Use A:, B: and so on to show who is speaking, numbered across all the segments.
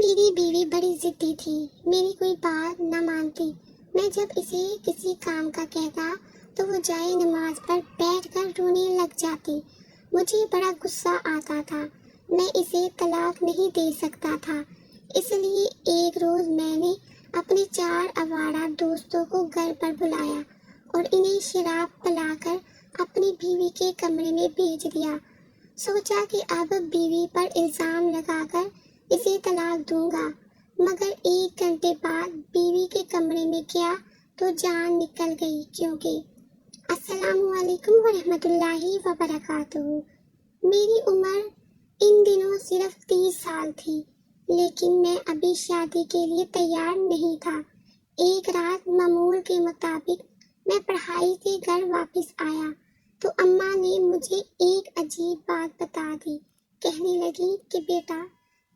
A: میری بیوی بڑی ضدی تھی، میری کوئی بات نہ مانتی۔ میں جب اسے کسی کام کا کہتا تو وہ جائے نماز پر بیٹھ کر رونے لگ جاتی۔ مجھے بڑا غصہ آتا تھا، میں اسے طلاق نہیں دے سکتا تھا، اس لیے ایک روز میں نے اپنے 4 آوارہ دوستوں کو گھر پر بلایا اور انہیں شراب پلا کر اپنی بیوی کے کمرے میں بھیج دیا۔ سوچا کہ اب بیوی پر الزام لگا کر اسے طلاق دوں گا، مگر 1 گھنٹے بعد بیوی کے کمرے میں گیا تو جان نکل گئی، کیونکہ السلام علیکم ورحمۃ اللہ وبرکاتہ۔ میری عمر ان دنوں صرف 30 سال تھی، لیکن میں ابھی شادی کے لیے تیار نہیں تھا۔ ایک رات معمول کے مطابق میں پڑھائی سے گھر واپس آیا تو اماں نے مجھے ایک عجیب بات بتا دی۔ کہنے لگی کہ بیٹا،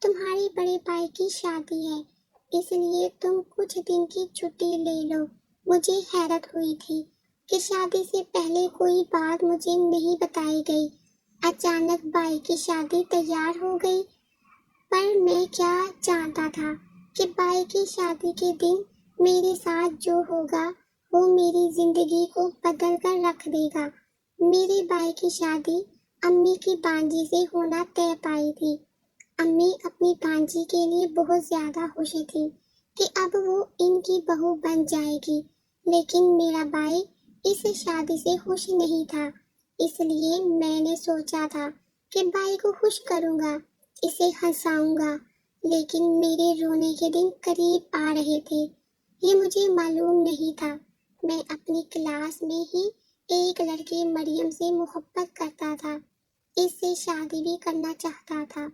A: تمہارے بڑے بھائی کی شادی ہے، اس لیے تم کچھ دن کی چھٹی لے لو۔ مجھے حیرت ہوئی تھی کہ شادی سے پہلے کوئی بات مجھے نہیں بتائی گئی، اچانک بھائی کی شادی تیار ہو گئی۔ پر میں کیا جانتا تھا کہ بھائی کی شادی کے دن میرے ساتھ جو ہوگا وہ میری زندگی کو بدل کر رکھ دے گا۔ میرے بھائی کی شادی امی کی بانجی سے ہونا طے پائی تھی۔ امی اپنی بانجی کے لیے بہت زیادہ خوش تھی کہ اب وہ ان کی بہو بن جائے گی، لیکن میرا بھائی اس شادی سے خوش نہیں تھا، اس لیے میں نے سوچا تھا کہ بھائی کو خوش کروں گا، اسے ہنساؤں گا، لیکن میرے رونے کے دن قریب آ رہے تھے۔ یہ مجھے معلوم نہیں تھا۔ میں اپنی کلاس میں ہی ایک لڑکی مریم سے محبت کرتا تھا، اس سے شادی بھی کرنا چاہتا تھا،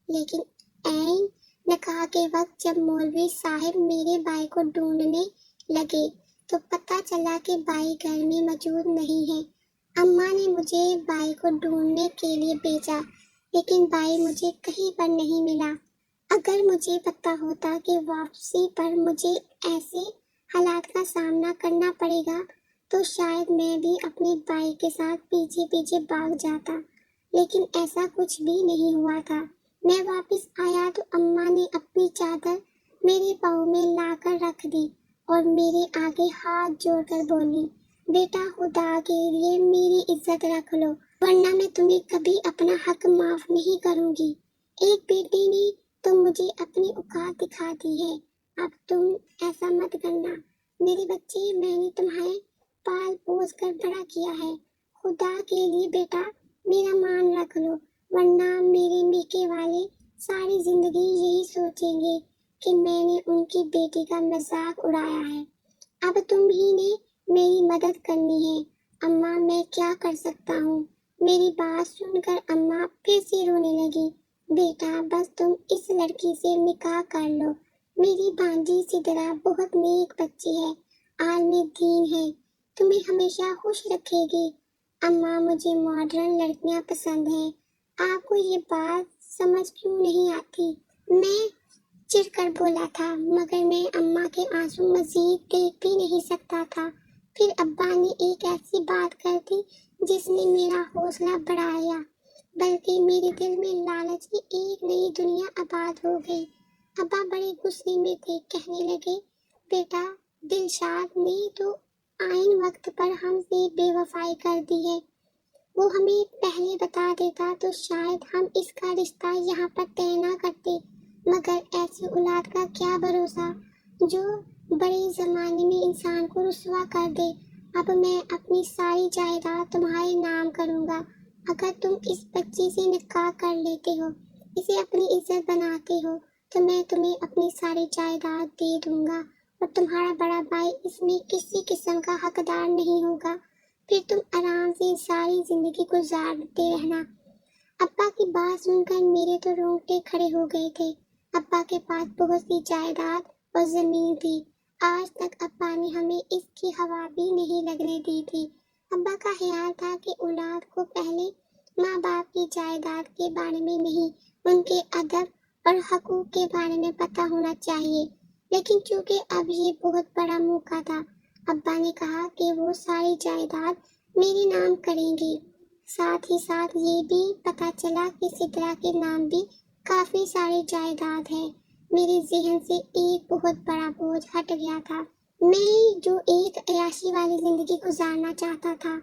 A: لیکن عین نکاح کے وقت جب مولوی صاحب میرے بھائی کو ڈھونڈنے لگے تو پتہ چلا کہ بھائی گھر میں موجود نہیں ہے۔ اماں نے مجھے بھائی کو ڈھونڈنے کے لیے بھیجا، لیکن بھائی مجھے کہیں پر نہیں ملا۔ اگر مجھے پتہ ہوتا کہ واپسی پر مجھے ایسے حالات کا سامنا کرنا پڑے گا تو شاید میں بھی اپنے بھائی کے ساتھ پیچھے پیچھے بھاگ جاتا، لیکن ایسا کچھ بھی نہیں ہوا تھا۔ میں واپس آیا تو اماں نے اپنی چادر میرے پاؤں میں لا کر رکھ دی اور میرے آگے ہاتھ جوڑ کر بولی، بیٹا خدا کے لیے میری عزت رکھ لو، ورنہ میں تمہیں کبھی اپنا حق معاف نہیں کروں گی۔ ایک بیٹی نے تو مجھے اپنی اوقات دکھا دی ہے، اب تم ایسا مت کرنا۔ میرے بچے، میں نے تمہیں پال پوس کر بڑا کیا ہے، خدا کے لیے بیٹا میرا مان رکھ لو، ورنہ میرے میکے والے ساری زندگی یہی سوچیں گے کہ میں نے ان کی بیٹی کا مذاق اڑایا ہے۔ اب تم ہی نے میری مدد کرنی ہے۔ اماں، میں کیا کر سکتا ہوں؟ میری بات سن کر اماں پھر سے رونے لگی۔ بیٹا بس تم اس لڑکی سے نکاح کر لو، میری بانجی سدرا بہت نیک بچی ہے، عالم دین ہے، تمہیں ہمیشہ خوش رکھے گی۔ اماں، مجھے ماڈرن لڑکیاں پسند ہیں، آپ کو یہ بات سمجھ کیوں نہیں آتی؟ میں چڑ کر بولا تھا، مگر میں اماں کے آنسو مزید دیکھ بھی نہیں سکتا تھا۔ پھر ابا نے ایک ایسی بات کر دی جس نے میرا حوصلہ بڑھایا، بلکہ میرے دل میں لالچ کی ایک نئی دنیا آباد ہو گئی۔ ابا بڑے غصے میں تھے، کہنے لگے، بیٹا دلشاد نے تو عین وقت پر ہم سے بے وفائی کر دی ہے، وہ ہمیں پہلے بتا دیتا تو شاید ہم اس کا رشتہ یہاں پر طے نہ کرتے، مگر ایسی اولاد کا کیا بھروسہ جو بڑے زمانے میں انسان کو رسوا کر دے۔ اب میں اپنی ساری جائیداد تمہارے نام کروں گا، اگر تم اس بچی سے نکاح کر لیتے ہو، اسے اپنی عزت بناتے ہو تو میں تمہیں اپنی ساری جائیداد دے دوں گا اور تمہارا بڑا بھائی اس میں کسی قسم کا حقدار نہیں ہوگا، پھر تم آرام سے ساری زندگی گزارتے رہنا۔ ابا کی بات سن کر میرے تو رونگٹے کھڑے ہو گئے تھے۔ ابا کے پاس بہت سی جائیداد اور زمین تھی، آج تک ابا نے ہمیں اس کی ہوا بھی نہیں لگنے دی تھی۔ ابا کا خیال تھا کہ اولاد کو پہلے ماں باپ کی جائیداد کے بارے میں نہیں، ان کے ادب اور حقوق کے بارے میں پتہ ہونا چاہیے، لیکن چونکہ اب یہ بہت بڑا موقع تھا، ابا نے کہا کہ وہ ساری جائیداد میرے نام کریں گے۔ ساتھ ہی ساتھ یہ بھی پتہ چلا کہ سدرا کے نام بھی کافی ساری جائیداد ہے۔ میرے ذہن سے ایک بہت بڑا بوجھ ہٹ گیا تھا۔ میں جو ایک عیاشی والی زندگی گزارنا چاہتا تھا،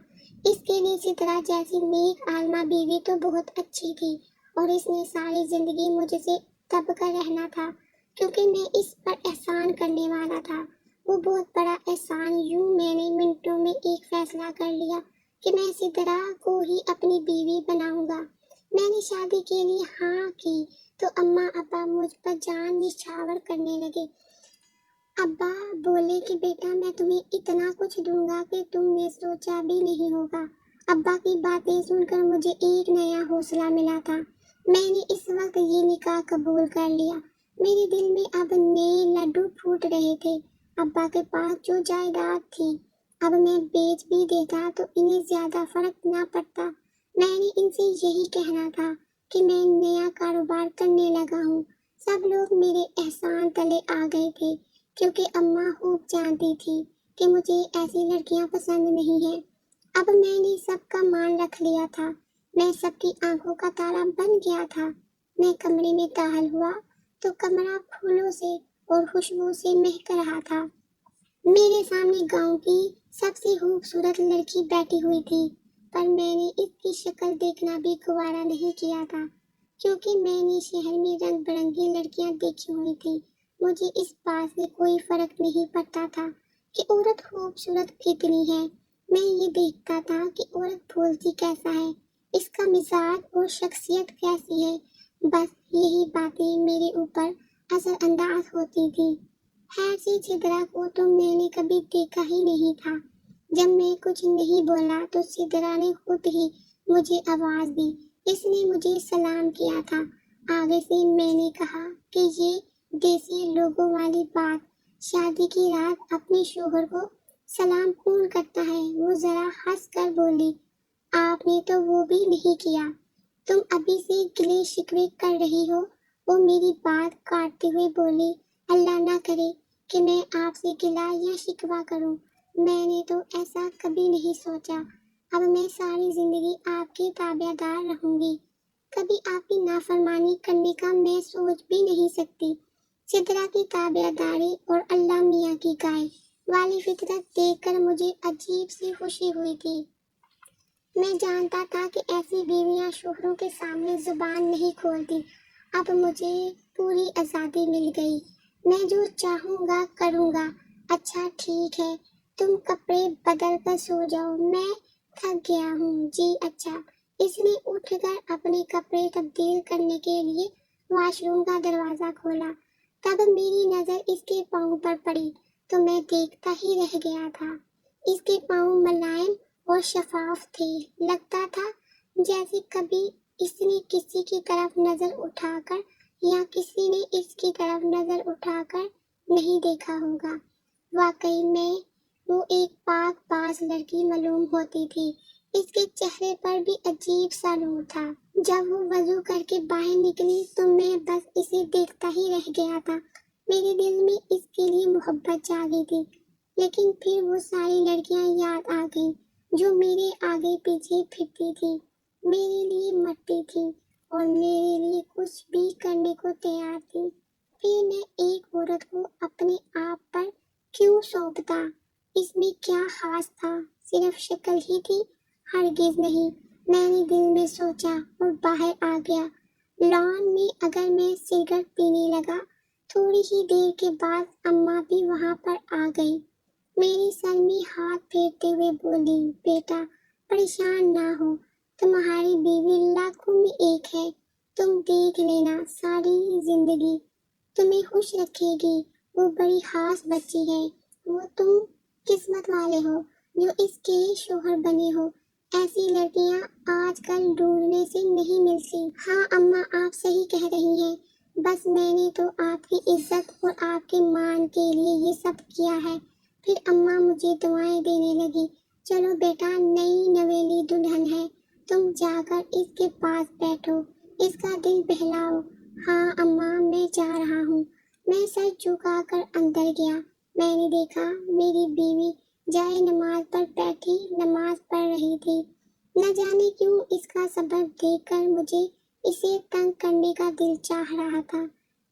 A: اس کے لیے سدرا جیسی نیک عالمہ بیوی تو بہت اچھی تھی، اور اس نے ساری زندگی مجھ سے دب کر رہنا تھا کیونکہ میں اس پر احسان کرنے والا تھا۔ وہ بہت بڑا احسان۔ یوں میں نے منٹوں میں ایک فیصلہ کر لیا کہ میں سدرا کو ہی اپنی بیوی بناؤں گا۔ میں نے شادی کے لیے ہاں کی تو اماں ابا مجھ پر جان نچھاور کرنے لگے۔ ابا بولے کہ بیٹا میں تمہیں اتنا کچھ دوں گا کہ تم نے سوچا بھی نہیں ہوگا۔ ابا کی باتیں سن کر مجھے ایک نیا حوصلہ ملا تھا۔ میں نے اس وقت یہ نکاح قبول کر لیا۔ میرے دل میں اب نئے لڈو پھوٹ رہے تھے۔ ابا کے پاس جو جائیداد تھی اب میں بیچ بھی دیتا تو انہیں زیادہ فرق نہ پڑتا۔ میں نے ان سے یہی کہنا تھا کہ میں نیا کاروبار کرنے لگا ہوں۔ سب لوگ میرے احسان تلے آ گئے تھے کیونکہ اماں خوب جانتی تھی کہ مجھے ایسی لڑکیاں پسند نہیں ہیں۔ اب میں نے سب کا مان رکھ لیا تھا۔ میں سب کی آنکھوں کا تارا بن گیا تھا۔ میں کمرے میں داخل ہوا تو کمرہ پھولوں سے اور خوشبو سے مہک رہا تھا۔ میرے سامنے گاؤں کی سب سے خوبصورت لڑکی بیٹھی ہوئی تھی، پر میں نے اس کی شکل دیکھنا بھی گوارا نہیں کیا تھا کیونکہ میں نے شہر میں رنگ برنگی لڑکیاں دیکھی ہوئی تھی۔ مجھے اس بات سے کوئی فرق نہیں پڑتا تھا کہ عورت خوبصورت کتنی ہے۔ میں یہ دیکھتا تھا کہ عورت بولتی کیسا ہے، اس کا مزاج اور شخصیت کیسی ہے۔ بس یہی باتیں میرے اوپر اثر انداز ہوتی تھی۔ خیر سے سدرا کو تو میں نے کبھی دیکھا ہی نہیں تھا۔ جب میں کچھ نہیں بولا تو سدرا نے خود ہی مجھے آواز دی۔ اس نے مجھے سلام کیا تھا۔ آگے سے میں نے کہا کہ یہ دیسی لوگوں والی بات، شادی کی رات اپنے شوہر کو سلام کون کرتا ہے؟ وہ ذرا ہنس کر بولی، آپ نے تو وہ بھی نہیں کیا، تم ابھی سے گلے شکوے کر رہی ہو۔ وہ میری بات کاٹتے ہوئے بولی، اللہ نہ کرے کہ میں آپ سے گلہ یا شکوہ کروں، میں نے تو ایسا کبھی نہیں سوچا۔ اب میں ساری زندگی آپ کے تابع دار رہوں گی، کبھی آپ کی نافرمانی کرنے کا میں سوچ بھی نہیں سکتی۔ سدرا کی تابع داری اور اللہ میاں کی گائے والی فطرت دیکھ کر مجھے عجیب سی خوشی ہوئی تھی۔ میں جانتا تھا کہ ایسی بیویاں شوہروں کے سامنے زبان نہیں کھولتی۔ اب مجھے پوری آزادی مل گئی، میں جو چاہوں گا کروں گا۔ اچھا ٹھیک ہے، تم کپڑے بدل کر سو جاؤ، میں تھک گیا ہوں۔ جی اچھا۔ اس نے اٹھ کر اپنے کپڑے تبدیل کرنے کے لیے واش روم کا دروازہ کھولا۔ تب میری نظر اس کے پاؤں پر پڑی تو میں دیکھتا ہی رہ گیا تھا۔ اس کے پاؤں ملائم اور شفاف تھے، لگتا تھا جیسے کبھی اس نے کسی کی طرف نظر اٹھا کر یا کسی نے اس کی طرف نظر اٹھا کر نہیں دیکھا ہوگا۔ واقعی میں وہ ایک پاک باز لڑکی معلوم ہوتی تھی۔ اس کے چہرے پر بھی عجیب سا نور تھا۔ جب وہ وضو کر کے باہر نکلی تو میں بس اسے دیکھتا ہی رہ گیا تھا۔ میرے دل میں اس کے لیے محبت جاگی تھی، لیکن پھر وہ ساری لڑکیاں یاد آ گئیں جو میرے آگے پیچھے پھرتی تھی، میرے لیے مرتی تھی اور میرے لیے کچھ بھی کرنے کو تیار تھی۔ پھر میں ایک عورت کو اپنے آپ پر کیوں سونپتا؟ اس میں کیا خاص تھا؟ صرف شکل ہی تھی؟ ہرگز نہیں، میں نے دل میں سوچا اور باہر آ گیا۔ لان میں اگر میں سگریٹ پینے لگا، تھوڑی ہی دیر کے بعد اماں بھی وہاں پر آ گئی۔ میرے سر میں ہاتھ پھیرتے ہوئے بولی، بیٹا پریشان نہ ہو، تمہاری بیوی لاکھوں میں ایک ہے، تم دیکھ لینا ساری زندگی تمہیں خوش رکھے گی، وہ بڑی خاص بچی ہے، وہ تم قسمت والے ہو جو اس کے شوہر بنے ہو، ایسی لڑکیاں آج کل ڈھونڈنے سے نہیں ملتی۔ ہاں اماں آپ صحیح کہہ رہی ہیں، بس میں نے تو آپ کی عزت اور آپ کے مان کے لیے یہ سب کیا ہے۔ پھر اماں مجھے دعائیں دینے لگی، چلو بیٹا نئی نویلی دلہن ہے، تم جا کر اس کے پاس بیٹھو، اس کا دل بہلاؤ۔ ہاں اماں میں جا رہا ہوں۔ میں سر جھکا کر اندر گیا۔ میں نے دیکھا میری بیوی جائے نماز پر بیٹھی نماز پڑھ رہی تھی۔ نہ جانے کیوں اس کا سبب دیکھ کر مجھے اسے تنگ کرنے کا دل چاہ رہا تھا۔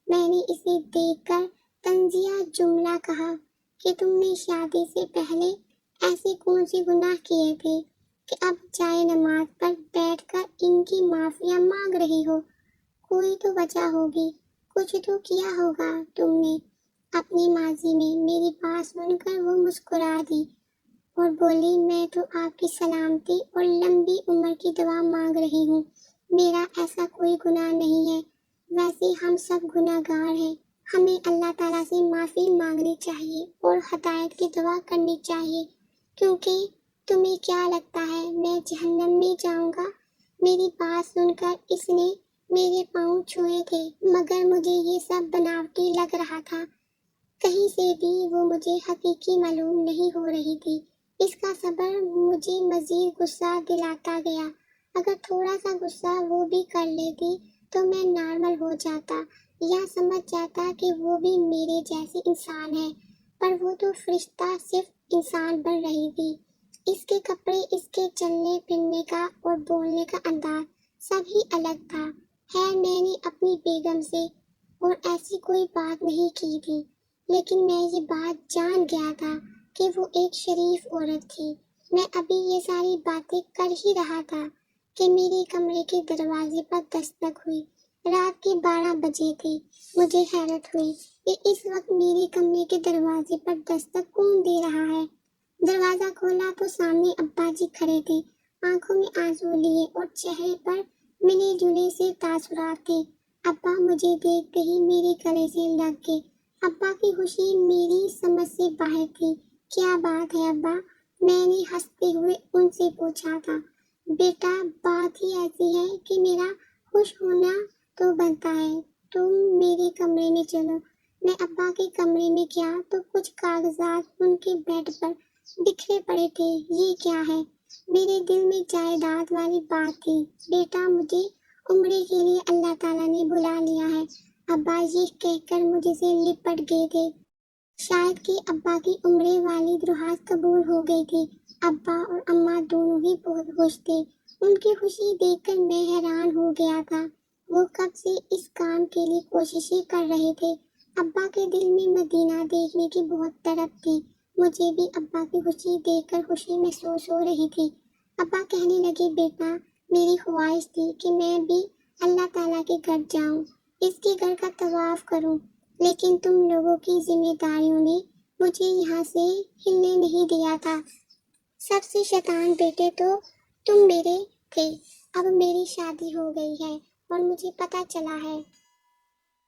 A: میں نے اسے دیکھ کر طنزیہ جملہ کہا کہ تم نے شادی سے پہلے ایسے کون سے گناہ کیے تھے کہ اب جائے نماز پر بیٹھ کر ان کی معافیا مانگ رہی ہو؟ کوئی تو وجہ ہوگی، کچھ تو کیا ہوگا تم نے اپنے ماضی میں۔ میری بات سن کر وہ مسکرا دی اور بولی، میں تو آپ کی سلامتی اور لمبی عمر کی دعا مانگ رہی ہوں، میرا ایسا کوئی گناہ نہیں ہے۔ ویسے ہم سب گناہ گار ہیں، ہمیں اللہ تعالیٰ سے معافی مانگنی چاہیے اور ہدایت کی دعا کرنی چاہیے، کیونکہ تمہیں کیا لگتا ہے میں جہنم میں جاؤں گا؟ میری بات سن کر اس نے میرے پاؤں چھوئے تھے، مگر مجھے یہ سب بناوٹی لگ رہا تھا، کہیں سے بھی وہ مجھے حقیقی معلوم نہیں ہو رہی تھی۔ اس کا صبر مجھے مزید غصہ دلاتا گیا۔ اگر تھوڑا سا غصہ وہ بھی کر لیتی تو میں نارمل ہو جاتا یا سمجھ جاتا کہ وہ بھی میرے جیسے انسان ہے، پر وہ تو فرشتہ صرف انسان بن رہی تھی۔ اس کے کپڑے، اس کے چلنے پھرنے کا اور بولنے کا انداز سب ہی الگ تھا۔ خیر میں نے اپنی بیگم سے اور ایسی کوئی بات نہیں کی تھی، لیکن میں یہ بات جان گیا تھا کہ وہ ایک شریف عورت تھی۔ میں ابھی یہ ساری باتیں کر ہی رہا تھا کہ میرے کمرے کے دروازے پر دستک ہوئی۔ رات کے 12 بجے تھے۔ مجھے حیرت ہوئی کہ اس وقت میرے کمرے کے دروازے پر دستک کون دے رہا ہے۔ دروازہ کھولا تو سامنے ابا جی کھڑے تھے، آنکھوں میں آنسو لیے اور چہرے پر ملے جلے سے تاثرات تھے۔ ابا مجھے دیکھتے ہی میرے گلے سے لگ گئے۔ ابا کی خوشی میری سمجھ سے باہر تھی۔ کیا بات ہے ابا؟ میں نے ہنستے ہوئے ان سے پوچھا تھا۔ بیٹا بات ہی ایسی ہے کہ میرا خوش ہونا تو بنتا ہے، تم میرے کمرے میں چلو۔ میں ابا کے کمرے میں گیا تو کچھ کاغذات ان کے بیڈ پر بکھرے پڑے تھے۔ یہ کیا ہے؟ میرے دل میں جائیداد والی بات تھی۔ بیٹا مجھے عمرے کے لیے اللہ تعالیٰ نے بلا لیا ہے، ابا یہ کہہ کر مجھے سے لپٹ گئے تھے۔ شاید کہ ابا کی عمرے والی درخواست قبول ہو گئی تھی۔ ابا اور اماں دونوں ہی بہت خوش تھے۔ ان کی خوشی دیکھ کر میں حیران ہو گیا تھا۔ وہ کب سے اس کام کے لیے کوششیں کر رہے تھے۔ ابا کے دل میں مدینہ دیکھنے کی بہت طلب تھی۔ مجھے بھی ابا کی خوشی دیکھ کر خوشی محسوس ہو رہی تھی۔ ابا کہنے لگے، بیٹا میری خواہش تھی کہ میں بھی اللہ تعالیٰ کے گھر جاؤں، اس کے گھر کا طواف کروں، لیکن تم لوگوں کی ذمہ داریوں نے مجھے یہاں سے ہلنے نہیں دیا تھا۔ سب سے شیطان بیٹے تو تم میرے تھے۔ اب میری شادی ہو گئی ہے اور مجھے پتہ چلا ہے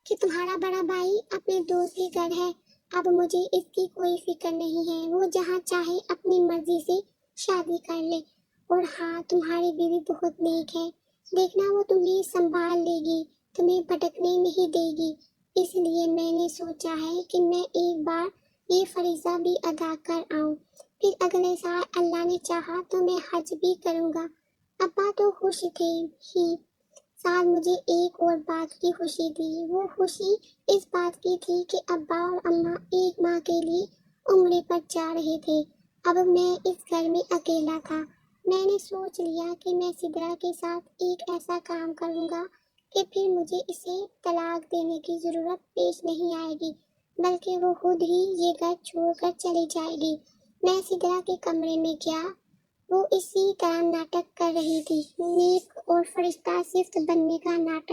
A: کہ تمہارا بڑا بھائی اپنے دوست کے گھر ہے۔ اب مجھے اس کی کوئی فکر نہیں ہے، وہ جہاں چاہے اپنی مرضی سے شادی کر لے۔ اور ہاں تمہاری بیوی بہت نیک ہے، دیکھنا وہ تمہیں سنبھال لے گی، تمہیں بھٹکنے نہیں دے گی۔ اس لیے میں نے سوچا ہے کہ میں ایک بار یہ فریضہ بھی ادا کر آؤں، پھر اگلے سال اللہ نے چاہا تو میں حج بھی کروں گا۔ ابا تو خوش تھے ہی، ساتھ مجھے ایک اور بات کی خوشی تھی۔ وہ خوشی اس بات کی تھی کہ ابا اور اماں ایک ماہ کے لیے عمرے پر جا رہے تھے۔ اب میں اس گھر میں اکیلا تھا۔ میں نے سوچ لیا کہ میں سدرا کے ساتھ ایک ایسا کام کروں گا کہ پھر مجھے اسے طلاق دینے کی ضرورت پیش نہیں آئے گی، بلکہ وہ خود ہی یہ گھر چھوڑ کر چلی جائے گی۔ میں سدرا کے کمرے میں گیا، وہ اسی طرح ناٹک کر رہی تھی، نیک اور فرشتہ صفت بننے کا ناٹک۔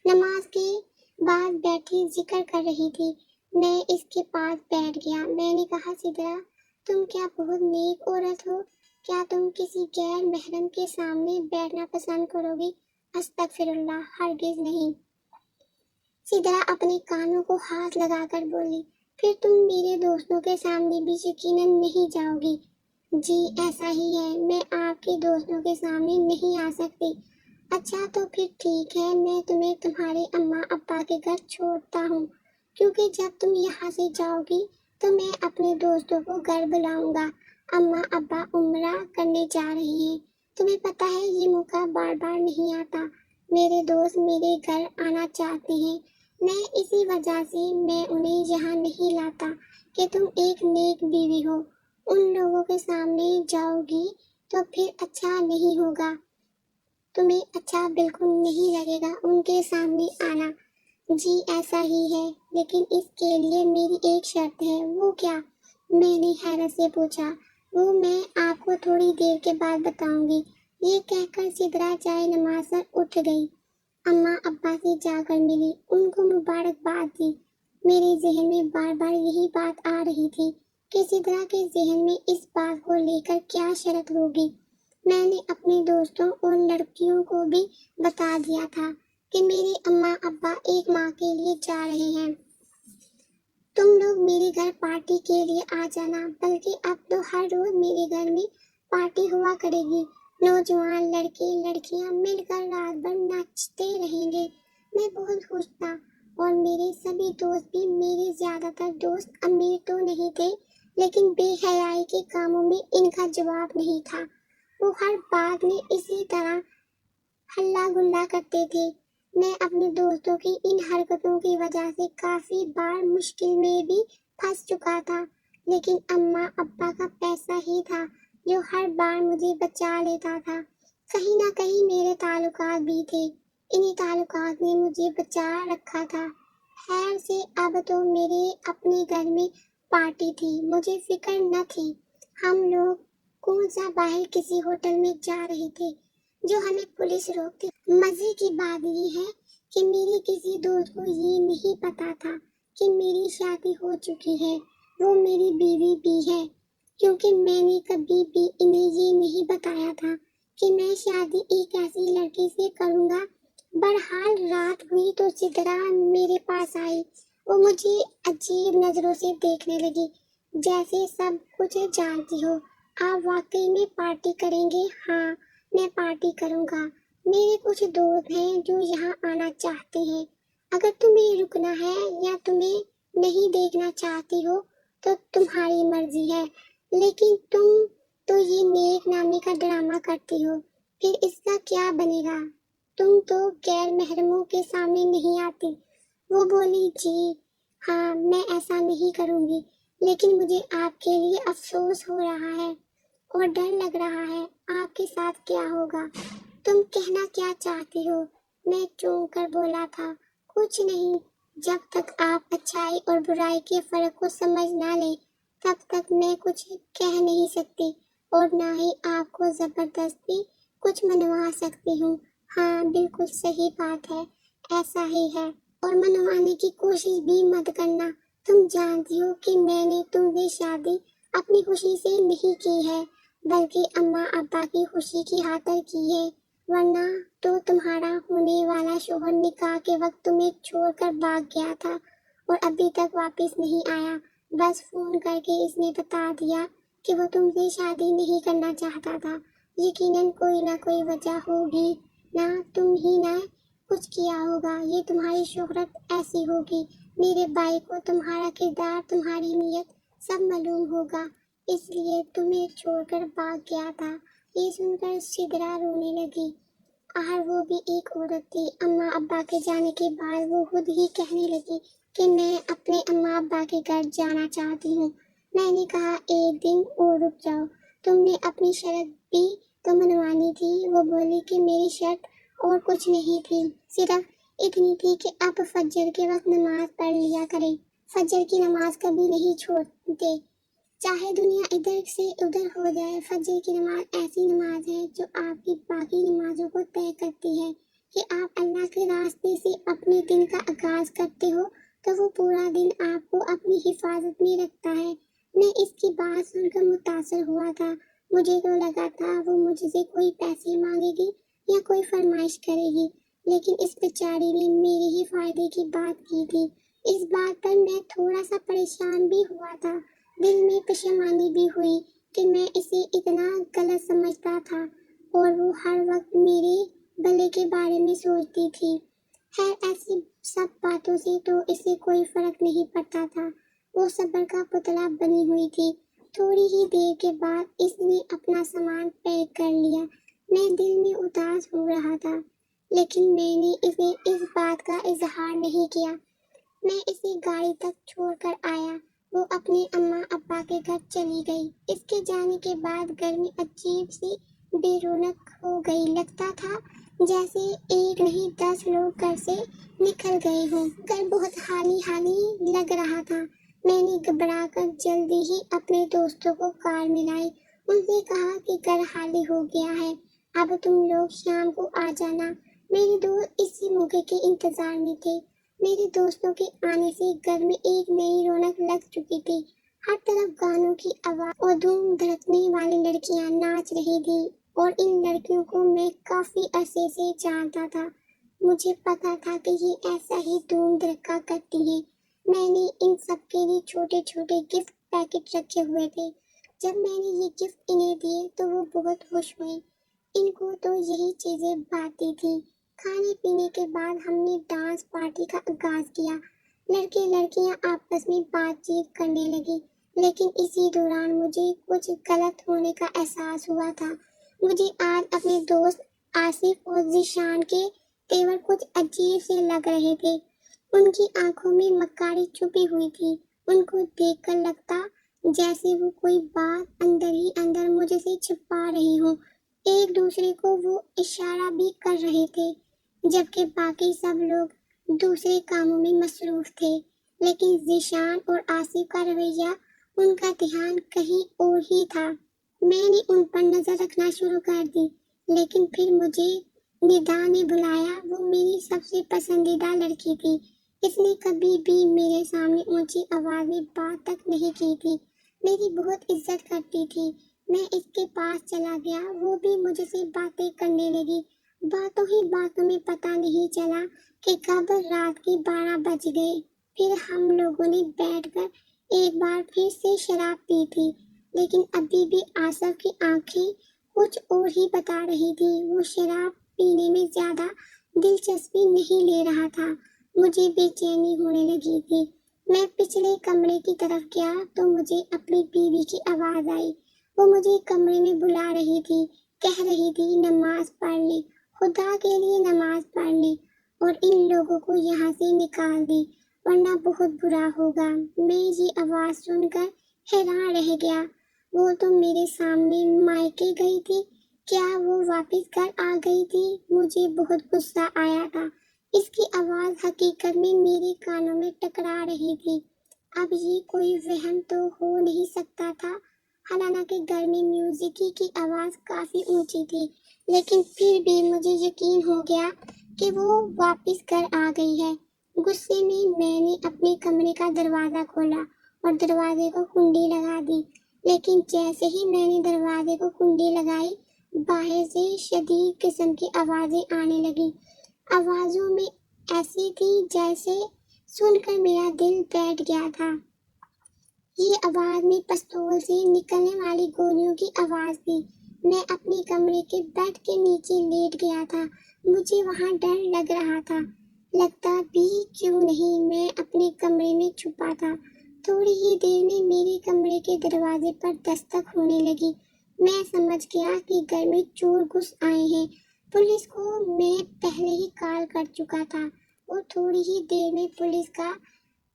A: نماز کے بعد بیٹھی ذکر کر رہی تھی۔ میں اس کے پاس بیٹھ گیا۔ میں نے کہا، سدرا تم کیا بہت نیک عورت ہو، کیا تم کسی غیر محرم کے سامنے بیٹھنا پسند کرو گی؟ استغفر اللہ، ہرگز نہیں۔ سدرا اپنے کانوں کو ہاتھ لگا کر بولی، پھر تم میرے دوستوں کے سامنے بھی یقیناً نہیں جاؤ گی؟ جی ایسا ہی ہے، میں آپ کے دوستوں کے سامنے نہیں آ سکتی۔ اچھا تو پھر ٹھیک ہے، میں تمہیں تمہارے اماں ابا کے گھر چھوڑتا ہوں، کیونکہ جب تم یہاں سے جاؤ گی تو میں اپنے دوستوں کو گھر بلاؤں گا۔ اماں ابا عمرہ کرنے جا رہے ہیں، تمہیں پتہ ہے یہ موقع بار بار نہیں آتا۔ میرے دوست میرے گھر آنا چاہتے ہیں، میں اسی وجہ سے میں انہیں یہاں نہیں لاتا کہ تم ایک نیک بیوی ہو۔ ان لوگوں کے سامنے جاؤ گی تو پھر اچھا نہیں ہوگا، تمہیں اچھا بالکل نہیں لگے گا ان کے سامنے آنا۔ جی ایسا ہی ہے، لیکن اس کے لیے میری ایک شرط ہے۔ وہ کیا؟ میں نے حیرت سے پوچھا۔ وہ میں آپ کو تھوڑی دیر کے بعد بتاؤں گی، یہ کہہ کر سدرا جائے نماز پر اٹھ گئی۔ اماں ابا سے جا کر ملی، ان کو مبارکباد دی۔ میرے ذہن میں بار بار یہی بات آ رہی تھی کہ سدرا کے ذہن میں اس بات کو لے کر کیا شرط ہوگی۔ میں نے اپنے دوستوں اور لڑکیوں کو بھی بتا دیا تھا کہ میرے اماں ابا ایک ماہ کے لیے جا رہے ہیں۔ تم لوگ میرے گھر پارٹی کے لیے آ جانا، بلکہ اب تو ہر روز میرے گھر میں پارٹی ہوا کرے گی۔ نوجوان لڑکے لڑکیاں مل کر رات بھر ناچتے رہیں گے۔ میں بہت خوش تھا، اور میرے سبھی دوست بھی۔ میرے زیادہ تر دوست امیر تو نہیں تھے، لیکن بے حیائی کے کاموں میں ان کا جواب نہیں تھا۔ وہ ہر بات میں اسی طرح ہلا گلا کرتے تھے۔ میں اپنے دوستوں کی ان حرکتوں کی وجہ سے کافی بار مشکل میں بھی پھنس چکا تھا، لیکن اماں ابا کا پیسہ ہی تھا جو ہر بار مجھے بچا لیتا تھا۔ کہیں نہ کہیں میرے تعلقات بھی تھے، انہی تعلقات نے مجھے بچا رکھا تھا۔ خیر سے اب تو میرے اپنے گھر میں پارٹی تھی، مجھے فکر نہ تھی ہم لوگ کون سا باہر کسی ہوٹل میں جا رہے تھے جو ہمیں پولیس روکتی۔ مزے کی بات یہ ہے کہ میری کسی دوست کو یہ نہیں پتا تھا کہ میری شادی ہو چکی ہے، وہ میری بیوی بھی ہے، کیونکہ میں نے کبھی بھی انہیں یہ نہیں بتایا تھا کہ میں شادی ایک ایسی لڑکی سے کروں گا۔ بہرحال رات ہوئی تو سدرا میرے پاس آئی۔ وہ مجھے عجیب نظروں سے دیکھنے لگی، جیسے سب کچھ جانتی ہو۔ آپ واقعی میں پارٹی کریں گے؟ ہاں، میں پارٹی کروں گا۔ میرے کچھ دوست ہیں جو یہاں آنا چاہتے ہیں۔ اگر تمہیں رکنا ہے یا تمہیں نہیں دیکھنا چاہتی ہو تو تمہاری مرضی ہے، لیکن تم تو یہ نیک نامی کا ڈرامہ کرتی ہو، پھر اس کا کیا بنے گا؟ تم تو غیر محرموں کے سامنے نہیں آتی۔ وہ بولی، جی ہاں، میں ایسا نہیں کروں گی، لیکن مجھے آپ کے لیے افسوس ہو رہا ہے اور ڈر لگ رہا ہے۔ آپ کے ساتھ کیا ہوگا؟ تم کہنا کیا چاہتی ہو؟ میں چونک کر بولا تھا، کچھ نہیں، جب تک آپ اچھائی اور برائی کے فرق کو سمجھ نہ لیں تب تک میں کچھ کہہ نہیں سکتی، اور نہ ہی آپ کو زبردستی کچھ منوا سکتی ہوں۔ ہاں بالکل صحیح بات ہے، ایسا ہی ہے، اور منوانے کی کوشش بھی مت کرنا۔ تم جانتی ہو کہ میں نے تم سے شادی اپنی خوشی سے نہیں کی ہے، بلکہ اماں ابا کی خوشی کی خاطر کی ہے، ورنہ تو تمہارا ہونے والا شوہر نکاح کے وقت تمہیں چھوڑ کر بھاگ گیا تھا اور ابھی تک واپس نہیں آیا۔ بس فون کر کے اس نے بتا دیا کہ وہ تم سے شادی نہیں کرنا چاہتا تھا۔ یقیناً کوئی نہ کوئی وجہ ہوگی، نہ تم ہی نے کچھ کیا ہوگا، یہ تمہاری شہرت ایسی ہوگی، میرے بھائی کو تمہارا کردار، تمہاری نیت سب معلوم ہوگا، اس لیے تمہیں چھوڑ کر بھاگ گیا تھا۔ یہ سن کر سدرا رونے لگی۔ آخر وہ بھی ایک عورت تھی۔ اماں ابا کے جانے کے بعد وہ خود ہی کہنے لگی کہ میں اپنے اماں ابا کے گھر جانا چاہتی ہوں۔ میں نے کہا، ایک دن اور رک جاؤ، تم نے اپنی شرط بھی تو منوانی تھی۔ وہ بولی کہ میری شرط اور کچھ نہیں تھی، صرف اتنی تھی کہ اب فجر کے وقت نماز پڑھ لیا کریں۔ فجر کی نماز کبھی نہیں چھوڑتے، چاہے دنیا ادھر سے ادھر ہو جائے۔ فجر کی نماز ایسی نماز ہے جو آپ کی باقی نمازوں کو طے کرتی ہے کہ آپ اللہ کے راستے سے اپنے دن کا آغاز کرتے ہو تو وہ پورا دن آپ کو اپنی حفاظت میں رکھتا ہے۔ میں اس کی بات سن کر متاثر ہوا تھا۔ مجھے تو لگا تھا وہ مجھ سے کوئی پیسے مانگے گی یا کوئی فرمائش کرے گی، لیکن اس بیچاری نے میرے ہی فائدے کی بات کی تھی۔ اس بات پر میں تھوڑا سا پریشان بھی ہوا تھا، دل میں پشیمانی بھی ہوئی کہ میں اسے اتنا غلط سمجھتا تھا اور وہ ہر وقت میرے بھلے کے بارے میں سوچتی تھی۔ خیر ایسی سب باتوں سے تو اسے کوئی فرق نہیں پڑتا تھا، وہ صبر کا پتلا بنی ہوئی تھی۔ تھوڑی ہی دیر کے بعد اس نے اپنا سامان پیک کر لیا۔ میں دل میں اداس ہو رہا تھا، لیکن میں نے اسے اس بات کا اظہار نہیں کیا۔ میں اسے گاڑی تک چھوڑ کر آیا، وہ اپنے اماں ابا کے گھر چلی گئی۔ اس کے جانے کے بعد گھر میں عجیب سی بے رونق ہو گئی، لگتا تھا جیسے ایک نہیں 10 لوگ گھر سے نکل گئے ہوں۔ گھر بہت خالی خالی لگ رہا تھا۔ میں نے گھبرا کر جلدی ہی اپنے دوستوں کو کار ملائی۔ ان سے کہا کہ گھر خالی ہو گیا ہے، اب تم لوگ شام کو آ جانا۔ میرے دوست اسی موقع کے انتظار میں تھے۔ میرے دوستوں کے آنے سے گھر میں ایک نئی رونق لگ چکی تھی۔ ہر طرف گانوں کی آواز اور دھوم دھڑکنے والی لڑکیاں ناچ رہی تھیں، اور ان لڑکیوں کو میں کافی عرصے سے جانتا تھا۔ مجھے پتا تھا کہ یہ ایسا ہی دھوم دھڑکا کرتی ہیں۔ میں نے ان سب کے لیے چھوٹے چھوٹے گفٹ پیکٹ رکھے ہوئے تھے۔ جب میں نے یہ گفٹ انہیں دیے تو وہ بہت خوش ہوئے۔ ان کو تو یہی چیزیں بھاتی تھیں۔ کھانے پینے کے بعد ہم نے ڈانس پارٹی کا آغاز کیا۔ لڑکے لڑکیاں آپس میں بات چیت کرنے لگی، لیکن اسی دوران مجھے کچھ غلط ہونے کا احساس ہوا تھا۔ مجھے آج اپنے دوست آصف اور ذیشان کے تیور کچھ عجیب سے لگ رہے تھے۔ ان کی آنکھوں میں مکاری چھپی ہوئی تھی۔ ان کو دیکھ کر لگتا جیسے وہ کوئی بات اندر ہی اندر مجھ سے چھپا رہی ہوں۔ ایک دوسرے کو وہ اشارہ بھی کر رہے تھے، جبکہ باقی سب لوگ دوسرے کاموں میں مصروف تھے۔ لیکن ذیشان اور آصف کا رویہ، ان کا دھیان کہیں اور ہی تھا۔ میں نے ان پر نظر رکھنا شروع کر دی، لیکن پھر مجھے ندا نے بلایا۔ وہ میری سب سے پسندیدہ لڑکی تھی۔ اس نے کبھی بھی میرے سامنے اونچی آواز میں بات تک نہیں کی تھی۔ میری بہت عزت کرتی تھی۔ میں اس کے پاس چلا گیا، وہ بھی مجھ سے باتیں کرنے لگی۔ باتوں ہی باتوں میں پتہ نہیں چلا کہ کب رات کے 12 بج گئے۔ پھر ہم لوگوں نے بیٹھ کر ایک بار پھر سے شراب پی تھی، لیکن ابھی بھی آصف کی آنکھیں کچھ اور ہی بتا رہی تھی۔ وہ شراب پینے میں زیادہ دلچسپی نہیں لے رہا تھا۔ مجھے بے چینی ہونے لگی تھی۔ میں پچھلے کمرے کی طرف گیا تو مجھے اپنی بیوی کی آواز آئی۔ وہ مجھے کمرے میں بلا رہی تھی، کہہ رہی تھی نماز پڑھ لے، خدا کے لیے نماز پڑھ لے، اور ان لوگوں کو یہاں سے نکال دے ورنہ بہت برا ہوگا۔ میں یہ آواز سن کر حیران رہ گیا۔ وہ تو میرے سامنے مائکے گئی تھی، کیا وہ واپس گھر آ گئی تھی؟ مجھے بہت غصہ آیا تھا۔ اس کی آواز حقیقت میں میرے کانوں میں ٹکرا رہی تھی۔ اب یہ کوئی وہم تو ہو نہیں سکتا تھا، حالانکہ گھر میں موسیقی کی آواز کافی اونچی تھی، لیکن پھر بھی مجھے یقین ہو گیا کہ وہ واپس گھر آ گئی ہے۔ غصے میں نے اپنے کمرے کا دروازہ کھولا اور دروازے کو کنڈی لگا دی، لیکن جیسے ہی میں نے دروازے کو کنڈی لگائی، باہر سے شدید قسم کی آوازیں آنے لگیں۔ آوازوں میں ایسی تھی جیسے سن کر میرا دل بیٹھ گیا تھا۔ یہ آواز میں پستول سے نکلنے والی گولیوں کی آواز تھی۔ میں اپنے کمرے کے بیڈ کے نیچے لیٹ گیا تھا۔ مجھے وہاں ڈر لگ رہا تھا۔ لگتا بھی کیوں نہیں میں اپنے کمرے میں چھپا تھا۔ تھوڑی ہی دیر میں میرے کمرے کے دروازے پر دستک ہونے لگی۔ میں سمجھ گیا کہ گھر میں چور گھس آئے ہیں۔ پولیس کو میں پہلے ہی کال کر چکا تھا، اور تھوڑی ہی دیر میں پولیس کا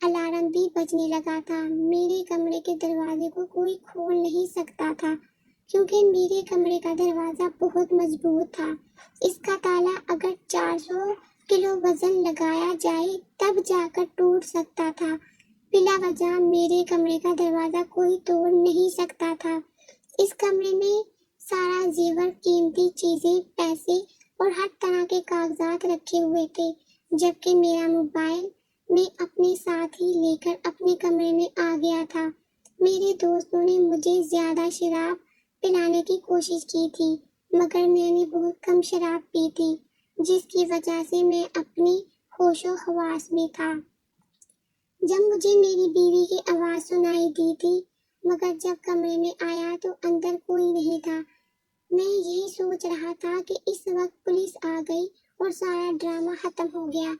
A: الارم بھی بجنے لگا تھا۔ میرے کمرے کے دروازے کو کوئی کھول نہیں سکتا تھا، کیونکہ میرے کمرے کا دروازہ بہت مضبوط تھا۔ اس کا تالا اگر 400 کلو وزن لگایا جائے تب جا کر ٹوٹ سکتا تھا۔ بلا وجہ میرے کمرے کا دروازہ کوئی توڑ نہیں سکتا تھا۔ اس کمرے میں سارا زیور، قیمتی چیزیں، پیسے اور ہر طرح کے کاغذات رکھے ہوئے تھے، جبکہ میرا موبائل میں اپنے ساتھ ہی لے کر اپنے کمرے میں آ گیا تھا۔ میرے دوستوں نے مجھے زیادہ شراب پلانے کی کوشش کی تھی، مگر میں نے بہت کم شراب پی تھی، جس کی وجہ سے میں اپنی ہوش و حواس میں تھا۔ جب مجھے میری بیوی کی آواز سنائی دی تھی، مگر جب کمرے میں آیا تو اندر کوئی نہیں تھا۔ میں یہی سوچ رہا تھا کہ اس وقت پولیس آ گئی اور سارا ڈرامہ ختم ہو گیا۔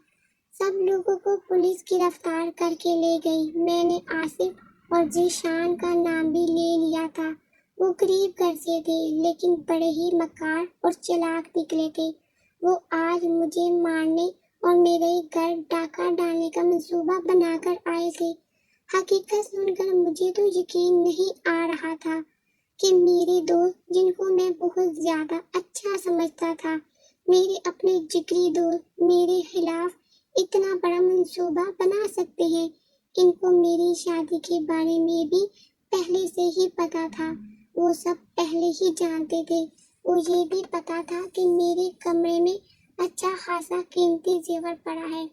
A: سب لوگوں کو پولیس گرفتار کر کے لے گئی۔ میں نے آصف اور ذیشان کا نام بھی لے لیا تھا۔ وہ غریب گھر سے تھے، لیکن بڑے ہی مکار اور چلاک نکلے تھے۔ وہ آج مجھے مارنے اور میرے گھر ڈاکہ ڈالنے کا منصوبہ بنا کر آئے تھے۔ حقیقت سن کر مجھے تو یقین نہیں آ رہا تھا کہ میرے دوست، جن کو میں بہت زیادہ اچھا سمجھتا تھا، میرے اپنے جگری دوست میرے خلاف اتنا بڑا منصوبہ بنا سکتے ہیں۔ ان کو میری شادی کے بارے میں بھی پہلے سے ہی پتا تھا، وہ سب پہلے ہی جانتے تھے۔ وہ یہ بھی پتا تھا کہ میرے کمرے میں اچھا خاصا قیمتی زیور پڑا ہے۔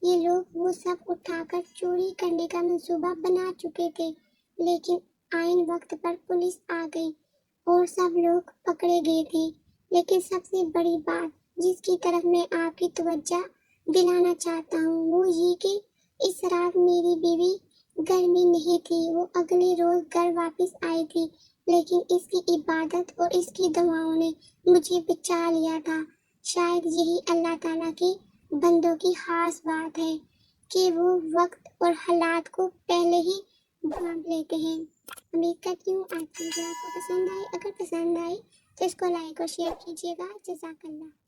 A: یہ لوگ وہ سب اٹھا کر چوری کرنے کا منصوبہ بنا چکے تھے، لیکن عین وقت پر پولیس آ گئی اور سب لوگ پکڑے گئے تھے۔ لیکن سب سے بڑی بات جس کی طرف میں آپ کی توجہ دلانا چاہتا ہوں وہ یہ کہ اس رات میری بیوی گھر میں نہیں تھی۔ وہ اگلے روز گھر واپس آئی تھی، لیکن اس کی عبادت اور اس کی دعاؤں نے مجھے بچا لیا تھا۔ شاید یہی اللہ تعالیٰ کے بندوں کی خاص بات ہے کہ وہ وقت اور حالات کو پہلے ہی ڈھونڈ لیتے ہیں۔ امید کرتی ہوں آج کی ویڈیو آپ کو پسند آئی۔ اگر پسند آئی تو اس کو لائک اور شیئر کیجیے گا۔ جزاک اللہ۔